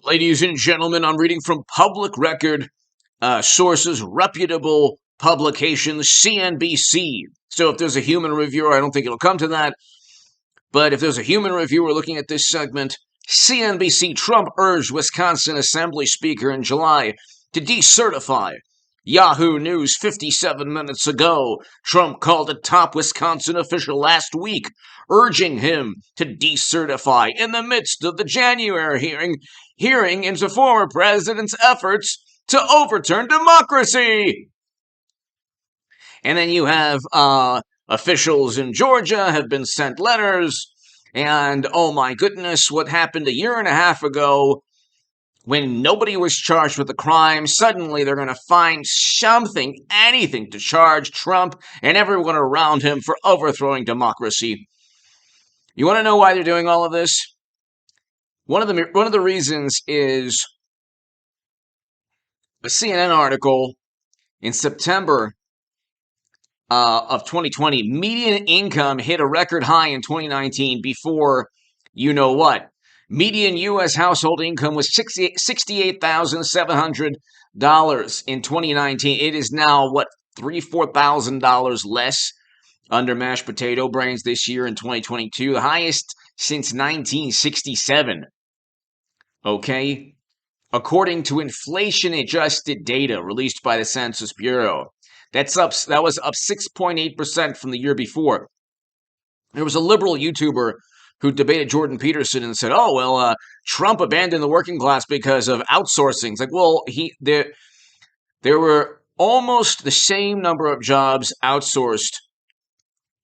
Ladies and gentlemen, I'm reading from public record sources, reputable publications, CNBC. So if there's a human reviewer, I don't think it'll come to that. But if there's a human reviewer looking at this segment, CNBC: Trump urged Wisconsin Assembly Speaker in July to decertify. Yahoo News 57 minutes ago, Trump called a top Wisconsin official last week, urging him to decertify in the midst of the January hearing into former president's efforts to overturn democracy. And then you have officials in Georgia have been sent letters, and oh my goodness, what happened a year and a half ago when nobody was charged with a crime, suddenly they're going to find something, anything to charge Trump and everyone around him for overthrowing democracy. You want to know why they're doing all of this? One of the reasons is a CNN article in September of 2020. Median income hit a record high in 2019 before you know what. Median U.S. household income was $68,700 in 2019. It is now, $4,000 less under mashed potato brains this year in 2022. The highest since 1967. Okay? According to inflation-adjusted data released by the Census Bureau. That was up 6.8% from the year before. There was a liberal YouTuber who debated Jordan Peterson and said, Trump abandoned the working class because of outsourcing. It's like, well, there were almost the same number of jobs outsourced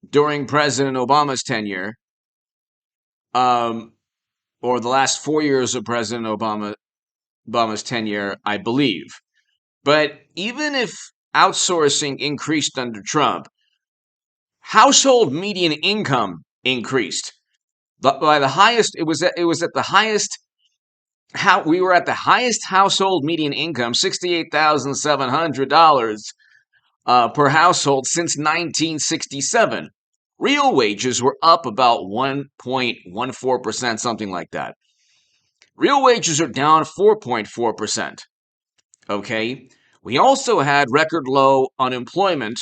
during President Obama's tenure, or the last 4 years of President Obama's tenure, I believe. But even if outsourcing increased under Trump, household median income increased. By the highest, it was at the highest. We were at the highest household median income, $68,700 per household since 1967. Real wages were up about 1.14%, something like that. Real wages are down 4.4%. Okay. We also had record low unemployment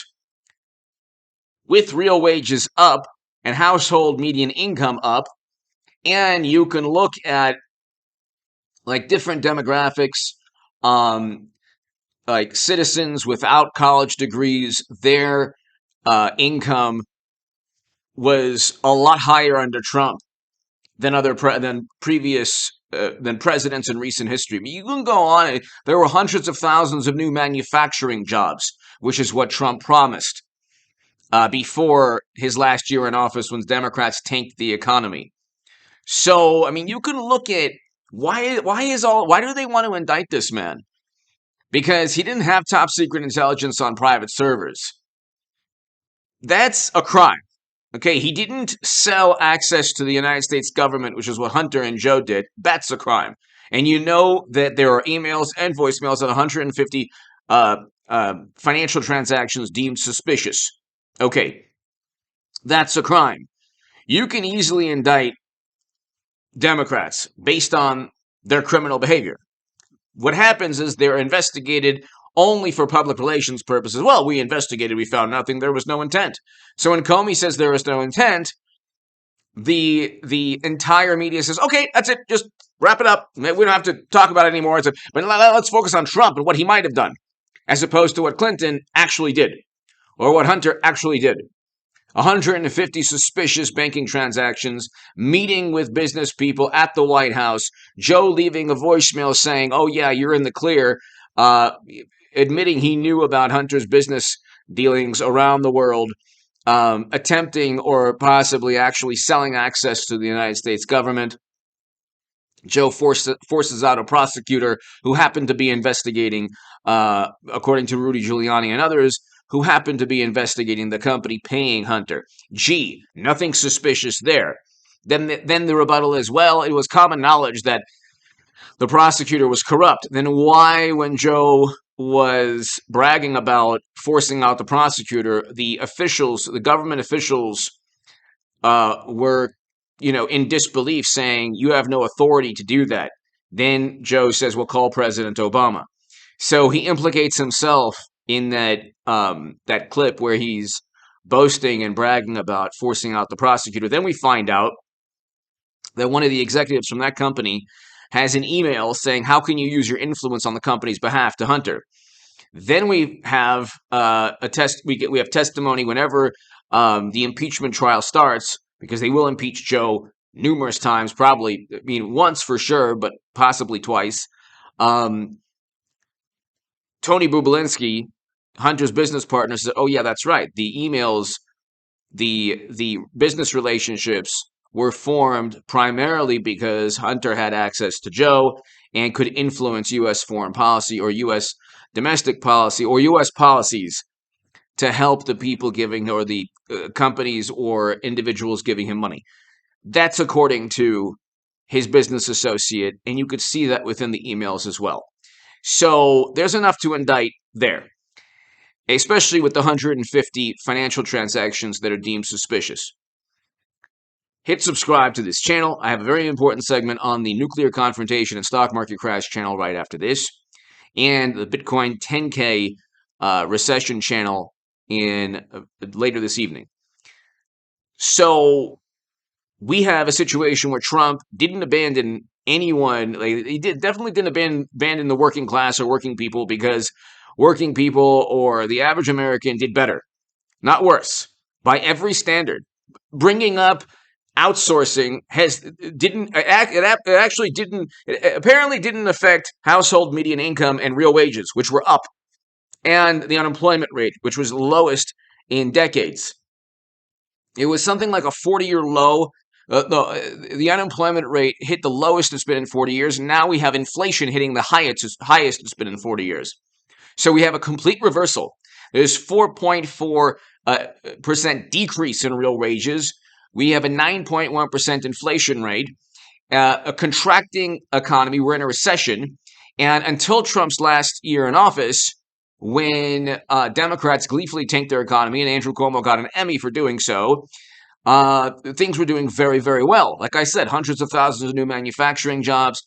with real wages up and household median income up, and you can look at different demographics, like citizens without college degrees, their income was a lot higher under Trump than presidents in recent history. But you can go on. There were hundreds of thousands of new manufacturing jobs, which is what Trump promised before his last year in office when Democrats tanked the economy. So, I mean, you can look at why do they want to indict this man? Because he didn't have top secret intelligence on private servers. That's a crime. Okay, he didn't sell access to the United States government, which is what Hunter and Joe did. That's a crime. And you know that there are emails and voicemails of 150 financial transactions deemed suspicious. Okay, that's a crime. You can easily indict Democrats based on their criminal behavior. What happens is they're investigated only for public relations purposes. Well, we investigated, we found nothing, there was no intent. So when Comey says there was no intent, the entire media says, okay, that's it, just wrap it up. We don't have to talk about it anymore. But let's focus on Trump and what he might have done, as opposed to what Clinton actually did, or what Hunter actually did. 150 suspicious banking transactions, meeting with business people at the White House, Joe leaving a voicemail saying, oh yeah, you're in the clear, admitting he knew about Hunter's business dealings around the world, attempting or possibly actually selling access to the United States government. Joe forces out a prosecutor who happened to be investigating, according to Rudy Giuliani and others, who happened to be investigating the company paying Hunter. Gee, nothing suspicious there. Then the rebuttal is, well, it was common knowledge that the prosecutor was corrupt. Then why, when Joe was bragging about forcing out the prosecutor, the government officials were in disbelief, saying, you have no authority to do that. Then Joe says, "Well, call President Obama." So he implicates himself in that clip where he's boasting and bragging about forcing out the prosecutor. Then we find out that one of the executives from that company has an email saying, "How can you use your influence on the company's behalf to Hunter?" Then we have we have testimony whenever the impeachment trial starts, because they will impeach Joe numerous times, probably, I mean, once for sure, but possibly twice. Tony Bublinsky, Hunter's business partner, said, "Oh yeah, that's right. The emails, the business relationships were formed primarily because Hunter had access to Joe and could influence U.S. foreign policy or U.S. domestic policy or U.S. policies to help the people giving, or the companies or individuals giving him money." That's according to his business associate, and you could see that within the emails as well. So there's enough to indict there, especially with the 150 financial transactions that are deemed suspicious. Hit subscribe to this channel. I have a very important segment on the nuclear confrontation and stock market crash channel right after this, and the Bitcoin 10K recession channel in later this evening. So we have a situation where Trump didn't abandon anyone. Like, he definitely didn't abandon the working class or working people, because working people or the average American did better, not worse, by every standard. Bringing up outsourcing apparently didn't affect household median income and real wages, which were up, and the unemployment rate, which was the lowest in decades. It was something like a 40-year low. The unemployment rate hit the lowest it's been in 40 years. And now we have inflation hitting the highest it's been in 40 years. So we have a complete reversal. There's 4.4% decrease in real wages. We have a 9.1% inflation rate, a contracting economy. We're in a recession. And until Trump's last year in office, when Democrats gleefully tanked their economy and Andrew Cuomo got an Emmy for doing so, things were doing very, very well. Like I said, hundreds of thousands of new manufacturing jobs.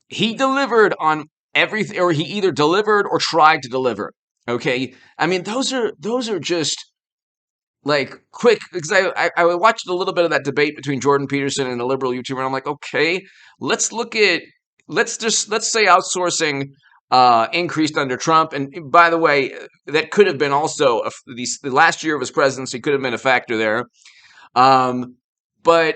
He delivered on everything, or he either delivered or tried to deliver. Okay, I mean, those are just like quick, because I watched a little bit of that debate between Jordan Peterson and a liberal YouTuber, and I'm like, okay, let's say outsourcing increased under Trump. And by the way, that could have been also the last year of his presidency could have been a factor there. But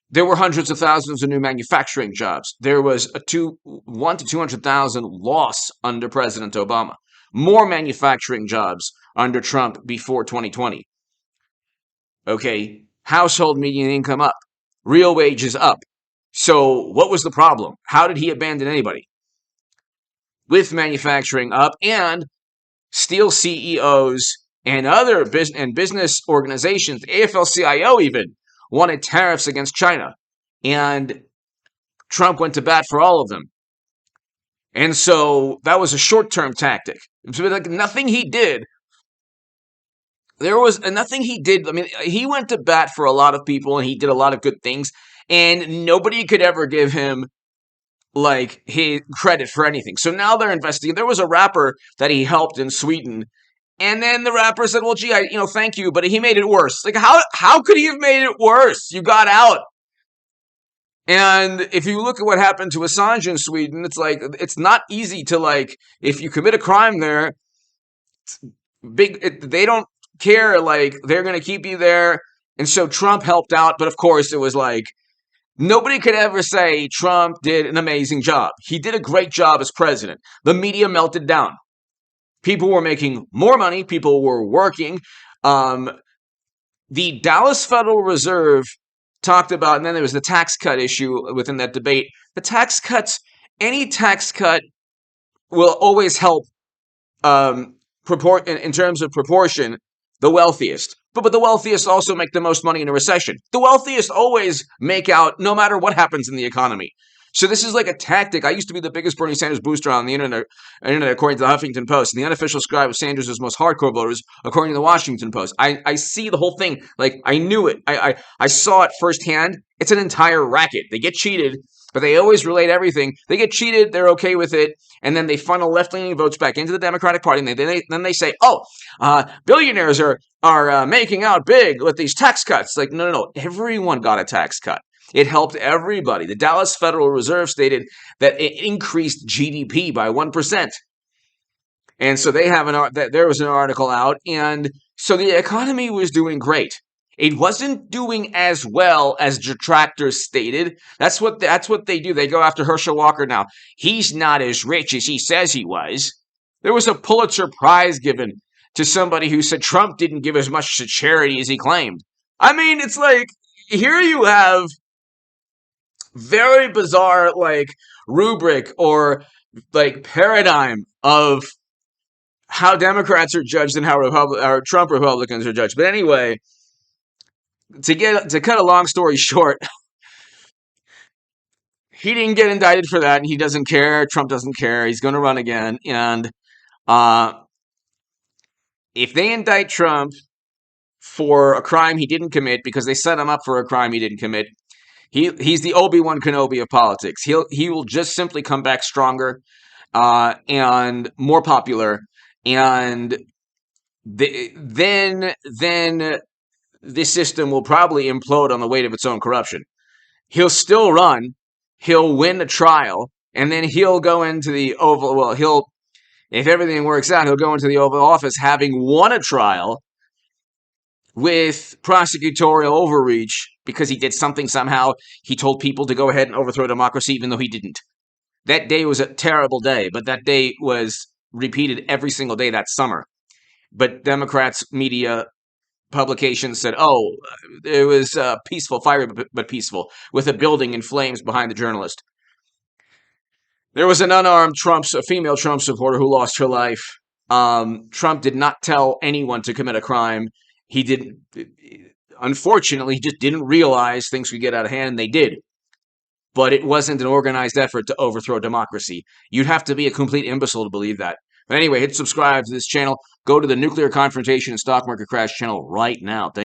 there were hundreds of thousands of new manufacturing jobs. There was a 1 to 200,000 loss under President Obama. More manufacturing jobs under Trump before 2020. Okay, household median income up, real wages up. So what was the problem? How did he abandon anybody? With manufacturing up, and steel CEOs and other business organizations, AFL-CIO even, wanted tariffs against China. And Trump went to bat for all of them. And so that was a short-term tactic. Like, nothing he did. There was nothing he did. I mean, he went to bat for a lot of people, and he did a lot of good things. And nobody could ever give him like his credit for anything. So now they're investigating. There was a rapper that he helped in Sweden, and then the rapper said, "Well, gee, thank you, but he made it worse." Like, how could he have made it worse? You got out. And if you look at what happened to Assange in Sweden, it's like, it's not easy to, like, if you commit a crime there, they don't care, like, they're going to keep you there. And so Trump helped out, but of course it was like, nobody could ever say Trump did an amazing job. He did a great job as president. The media melted down. People were making more money. People were working. The Dallas Federal Reserve talked about, and then there was the tax cut issue within that debate. The tax cuts, any tax cut will always help in terms of proportion, the wealthiest. But the wealthiest also make the most money in a recession. The wealthiest always make out no matter what happens in the economy. So this is like a tactic. I used to be the biggest Bernie Sanders booster on the internet according to the Huffington Post. And the unofficial scribe of Sanders' most hardcore voters, according to the Washington Post. I see the whole thing. Like, I knew it. I saw it firsthand. It's an entire racket. They get cheated but they always relate everything. They get cheated, they're okay with it, and then they funnel left-leaning votes back into the Democratic Party, and then they say, "Oh, billionaires are making out big with these tax cuts." Like, no, everyone got a tax cut. It helped everybody. The Dallas Federal Reserve stated that it increased GDP by 1%. And so there was an article out, and so the economy was doing great. It wasn't doing as well as detractors stated. That's what they do. They go after Herschel Walker now. He's not as rich as he says he was. There was a Pulitzer Prize given to somebody who said Trump didn't give as much to charity as he claimed. I mean, it's like, here you have very bizarre, like, rubric or, like, paradigm of how Democrats are judged and how Trump Republicans are judged. But anyway, to cut a long story short, he didn't get indicted for that, and he doesn't care. Trump doesn't care. He's going to run again. And if they indict Trump for a crime he didn't commit, because they set him up for a crime he didn't commit, he's the Obi-Wan Kenobi of politics. He will just simply come back stronger and more popular. And then this system will probably implode on the weight of its own corruption. He'll still run. He'll win a trial, and then he'll go into the Oval. Well, if everything works out, he'll go into the Oval Office having won a trial with prosecutorial overreach because he did something somehow. He told people to go ahead and overthrow democracy, even though he didn't. That day was a terrible day, but that day was repeated every single day that summer. But Democrats' media publications said, "Oh, it was peaceful, fiery but peaceful, with a building in flames behind the journalist." There was an unarmed a female Trump supporter who lost her life. Trump did not tell anyone to commit a crime. He didn't. Unfortunately, he just didn't realize things could get out of hand, and they did. But it wasn't an organized effort to overthrow democracy. You'd have to be a complete imbecile to believe that. But anyway, hit subscribe to this channel. Go to the Nuclear Confrontation and Stock Market Crash channel right now.